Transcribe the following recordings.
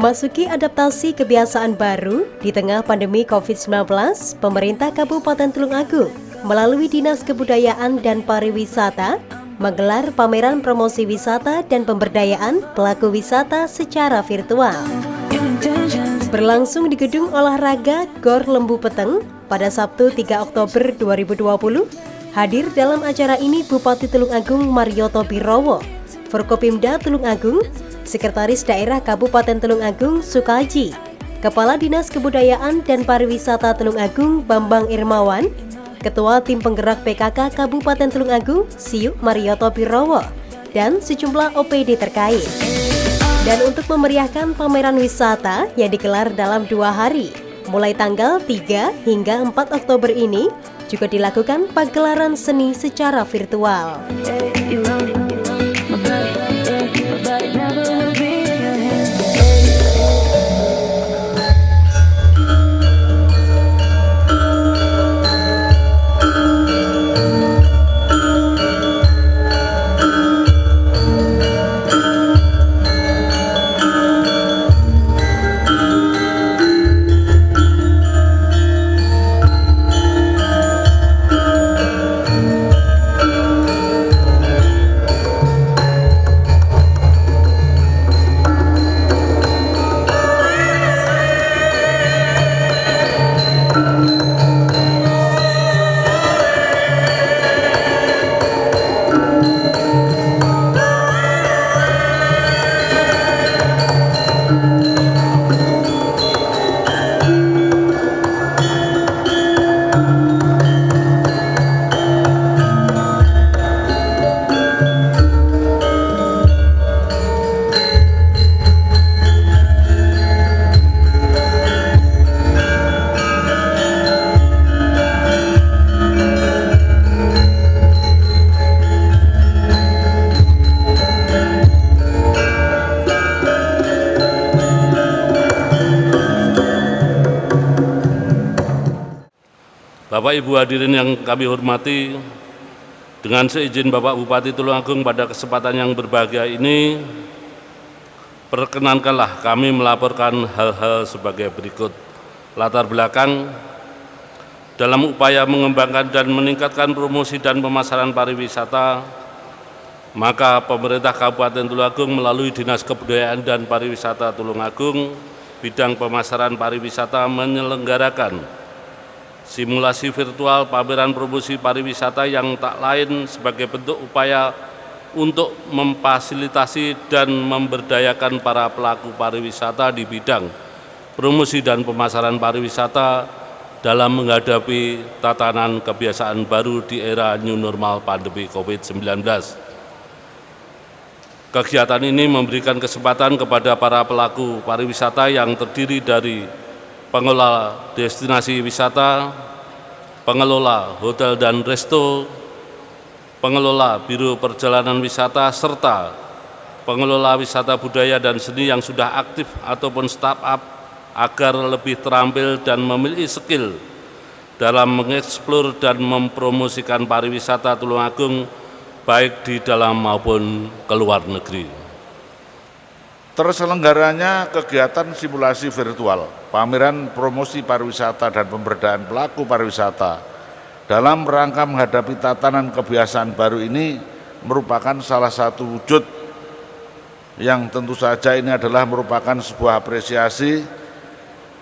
Memasuki adaptasi kebiasaan baru di tengah pandemi COVID-19, pemerintah Kabupaten Tulungagung melalui Dinas Kebudayaan dan Pariwisata menggelar pameran promosi wisata dan pemberdayaan pelaku wisata secara virtual. Berlangsung di Gedung Olahraga Gor Lembu Peteng pada Sabtu 3 Oktober 2020, hadir dalam acara ini Bupati Tulungagung Marioto Birowo, Forkopimda Tulungagung, Sekretaris Daerah Kabupaten Tulungagung Sukaji, Kepala Dinas Kebudayaan dan Pariwisata Tulungagung Bambang Irmawan, Ketua Tim Penggerak PKK Kabupaten Tulungagung Siuk Marioto Birowo, dan sejumlah OPD terkait. Dan untuk memeriahkan pameran wisata yang digelar dalam 2 hari, mulai tanggal 3 hingga 4 Oktober ini, juga dilakukan pagelaran seni secara virtual. Bapak Ibu hadirin yang kami hormati, dengan seizin Bapak Bupati Tulungagung pada kesempatan yang berbahagia ini, perkenankanlah kami melaporkan hal-hal sebagai berikut. Latar belakang, dalam upaya mengembangkan dan meningkatkan promosi dan pemasaran pariwisata, maka pemerintah Kabupaten Tulungagung melalui Dinas Kebudayaan dan Pariwisata Tulungagung, bidang pemasaran pariwisata menyelenggarakan simulasi virtual pameran promosi pariwisata yang tak lain sebagai bentuk upaya untuk memfasilitasi dan memberdayakan para pelaku pariwisata di bidang promosi dan pemasaran pariwisata dalam menghadapi tatanan kebiasaan baru di era new normal pandemi COVID-19. Kegiatan ini memberikan kesempatan kepada para pelaku pariwisata yang terdiri dari pengelola destinasi wisata, pengelola hotel dan resto, pengelola biro perjalanan wisata, serta pengelola wisata budaya dan seni yang sudah aktif ataupun startup agar lebih terampil dan memiliki skill dalam mengeksplor dan mempromosikan pariwisata Tulungagung baik di dalam maupun ke luar negeri. Terselenggaranya kegiatan simulasi virtual, pameran promosi pariwisata dan pemberdayaan pelaku pariwisata dalam rangka menghadapi tatanan kebiasaan baru ini merupakan salah satu wujud yang tentu saja ini adalah merupakan sebuah apresiasi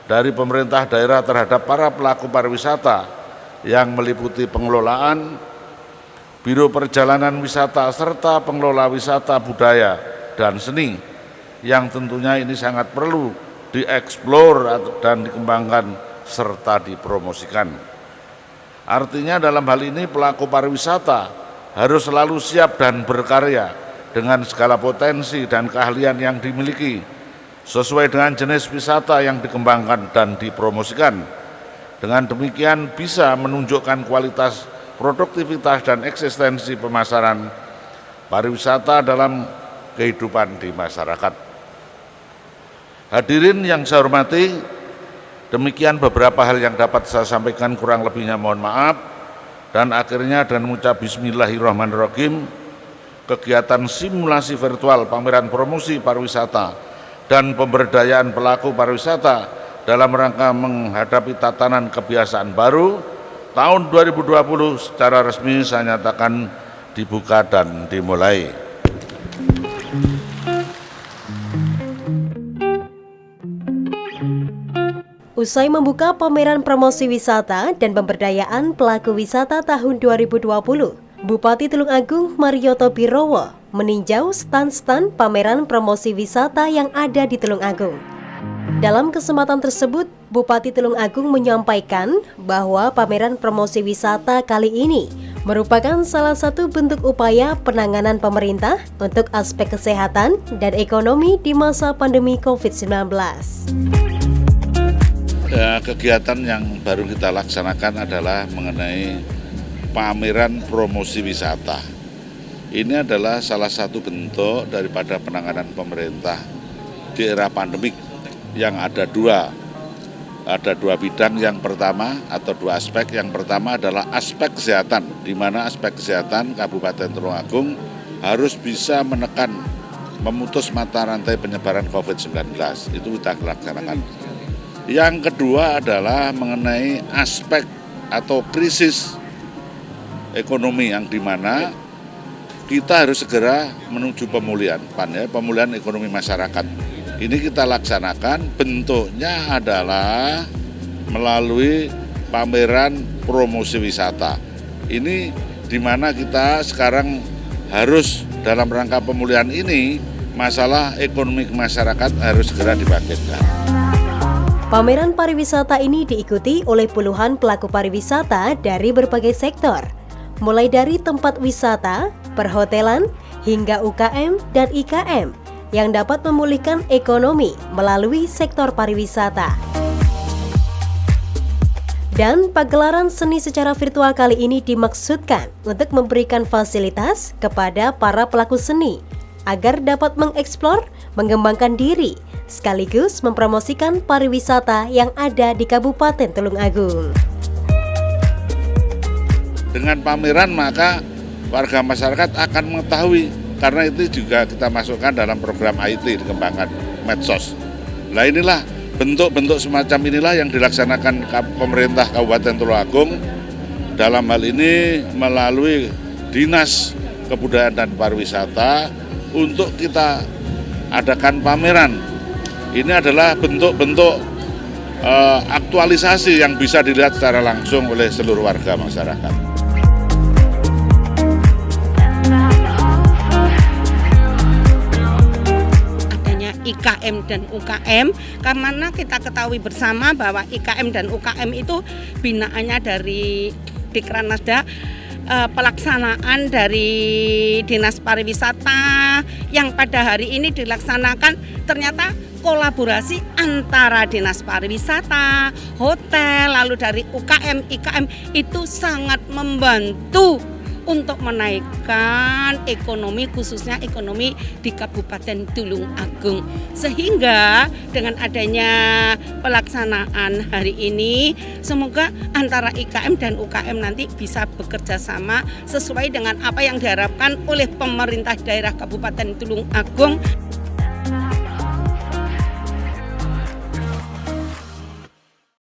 dari pemerintah daerah terhadap para pelaku pariwisata yang meliputi pengelolaan, biro perjalanan wisata, serta pengelola wisata budaya dan seni, yang tentunya ini sangat perlu dieksplor dan dikembangkan serta dipromosikan. Artinya dalam hal ini pelaku pariwisata harus selalu siap dan berkarya dengan segala potensi dan keahlian yang dimiliki sesuai dengan jenis wisata yang dikembangkan dan dipromosikan. Dengan demikian bisa menunjukkan kualitas, produktivitas dan eksistensi pemasaran pariwisata dalam kehidupan di masyarakat. Hadirin yang saya hormati, demikian beberapa hal yang dapat saya sampaikan, kurang lebihnya mohon maaf. Dan akhirnya dengan mengucap bismillahirrahmanirrahim, kegiatan simulasi virtual pameran promosi pariwisata dan pemberdayaan pelaku pariwisata dalam rangka menghadapi tatanan kebiasaan baru tahun 2020 secara resmi saya nyatakan dibuka dan dimulai. Usai membuka pameran promosi wisata dan pemberdayaan pelaku wisata tahun 2020, Bupati Tulungagung Mario Topirowo meninjau stand-stand pameran promosi wisata yang ada di Tulungagung. Dalam kesempatan tersebut, Bupati Tulungagung menyampaikan bahwa pameran promosi wisata kali ini merupakan salah satu bentuk upaya penanganan pemerintah untuk aspek kesehatan dan ekonomi di masa pandemi COVID-19. Kegiatan yang baru kita laksanakan adalah mengenai pameran promosi wisata. Ini adalah salah satu bentuk daripada penanganan pemerintah di era pandemik yang ada dua bidang. Yang pertama atau dua aspek. Yang pertama adalah aspek kesehatan, di mana aspek kesehatan Kabupaten Tulungagung harus bisa memutus mata rantai penyebaran COVID-19. Itu kita laksanakan. Yang kedua adalah mengenai aspek atau krisis ekonomi yang dimana kita harus segera menuju pemulihan ekonomi masyarakat. Ini kita laksanakan, bentuknya adalah melalui pameran promosi wisata. Ini dimana kita sekarang harus dalam rangka pemulihan ini, masalah ekonomi masyarakat harus segera dibangkitkan. Pameran pariwisata ini diikuti oleh puluhan pelaku pariwisata dari berbagai sektor, mulai dari tempat wisata, perhotelan, hingga UKM dan IKM yang dapat memulihkan ekonomi melalui sektor pariwisata. Dan pagelaran seni secara virtual kali ini dimaksudkan untuk memberikan fasilitas kepada para pelaku seni agar dapat mengeksplor, mengembangkan diri, sekaligus mempromosikan pariwisata yang ada di Kabupaten Tulungagung. Dengan pameran maka warga masyarakat akan mengetahui, karena itu juga kita masukkan dalam program IT dikembangkan medsos. Nah inilah bentuk-bentuk semacam inilah yang dilaksanakan pemerintah Kabupaten Tulungagung dalam hal ini melalui Dinas Kebudayaan dan Pariwisata untuk kita adakan pameran. Ini adalah bentuk-bentuk aktualisasi yang bisa dilihat secara langsung oleh seluruh warga masyarakat. Adanya IKM dan UKM, karena kita ketahui bersama bahwa IKM dan UKM itu binaannya dari Dikranasda, pelaksanaan dari Dinas Pariwisata yang pada hari ini dilaksanakan ternyata kolaborasi antara Dinas Pariwisata, hotel, lalu dari UKM, IKM itu sangat membantu untuk menaikkan ekonomi, khususnya ekonomi di Kabupaten Tulungagung. Sehingga dengan adanya pelaksanaan hari ini, semoga antara IKM dan UKM nanti bisa bekerja sama sesuai dengan apa yang diharapkan oleh pemerintah daerah Kabupaten Tulungagung.